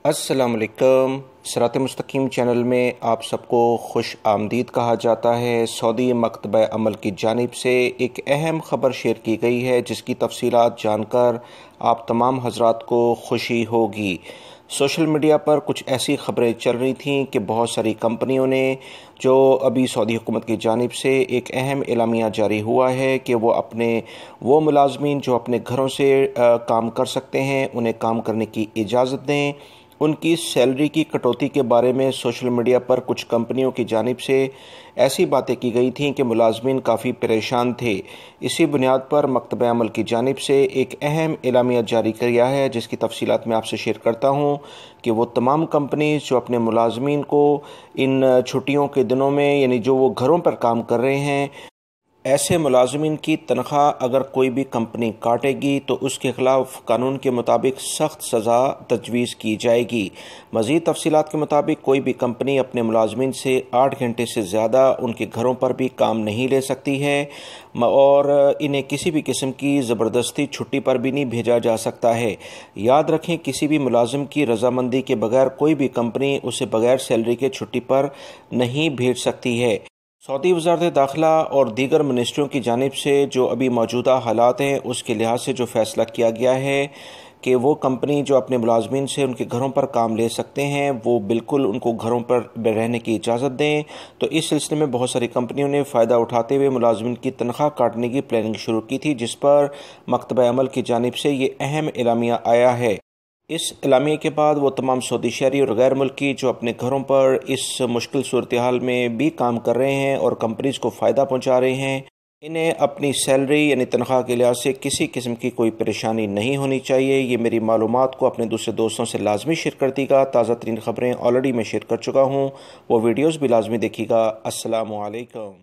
अस्सलाम वालेकुम। सिरात मुस्तकीम चैनल में आप सबको खुश आमदीद कहा जाता है। सऊदी मकतबा अमल की जानिब से एक अहम ख़बर शेयर की गई है जिसकी तफसीलात जानकर आप तमाम हजरात को खुशी होगी। सोशल मीडिया पर कुछ ऐसी ख़बरें चल रही थीं कि बहुत सारी कंपनियों ने जो अभी सऊदी हुकूमत की जानिब से एक अहम एलामिया जारी हुआ है कि वो मुलाजमीन जो अपने घरों से काम कर सकते हैं उन्हें काम करने की इजाज़त दें। उनकी सैलरी की कटौती के बारे में सोशल मीडिया पर कुछ कंपनियों की जानिब से ऐसी बातें की गई थीं कि मुलाजमीन काफ़ी परेशान थे। इसी बुनियाद पर मकतब अमल की जानिब से एक अहम एलामिया जारी किया है जिसकी तफसीलात मैं आपसे शेयर करता हूँ कि वो तमाम कंपनीज जो अपने मुलाजमीन को इन छुट्टियों के दिनों में यानी जो वो घरों पर काम कर रहे हैं, ऐसे मुलाजमीन की तनख्वाह अगर कोई भी कंपनी काटेगी तो उसके ख़िलाफ़ कानून के मुताबिक सख्त सज़ा तजवीज़ की जाएगी। मज़ीद तफसीलात के मुताबिक कोई भी कंपनी अपने मुलाजमीन से 8 घंटे से ज़्यादा उनके घरों पर भी काम नहीं ले सकती है और इन्हें किसी भी किस्म की ज़बरदस्ती छुट्टी पर भी नहीं भेजा जा सकता है। याद रखें, किसी भी मुलाजिम की रजामंदी के बगैर कोई भी कंपनी उसे बगैर सैलरी के छुट्टी पर नहीं भेज सकती है। सऊदी वज़ारत दाखिला और दीगर मिनिस्ट्रियों की जानिब से जो अभी मौजूदा हालात हैं उसके लिहाज से जो फ़ैसला किया गया है कि वो कंपनी जो अपने मुलाजमीन से उनके घरों पर काम ले सकते हैं वो बिल्कुल उनको घरों पर रहने की इजाज़त दें। तो इस सिलसिले में बहुत सारी कंपनियों ने फ़ायदा उठाते हुए मुलाजमीन की तनख्वाह काटने की प्लानिंग शुरू की थी, जिस पर मकतब अमल की जानिब से ये अहम एलामिया आया है। इस एलामिया के बाद वो तमाम सऊदी शहरी और गैर मुल्की जो अपने घरों पर इस मुश्किल सूरत हाल में भी काम कर रहे हैं और कंपनीज़ को फ़ायदा पहुंचा रहे हैं, इन्हें अपनी सैलरी यानी तनख्वाह के लिहाज से किसी किस्म की कोई परेशानी नहीं होनी चाहिए। ये मेरी मालूमात को अपने दूसरे दोस्तों से लाजमी शेयर कर दीजिएगा। ताज़ा तरीन ख़बरें ऑलरेडी मैं शेयर कर चुका हूँ, वो वीडियोज़ भी लाजमी देखिएगा। अस्सलामु अलैकुम।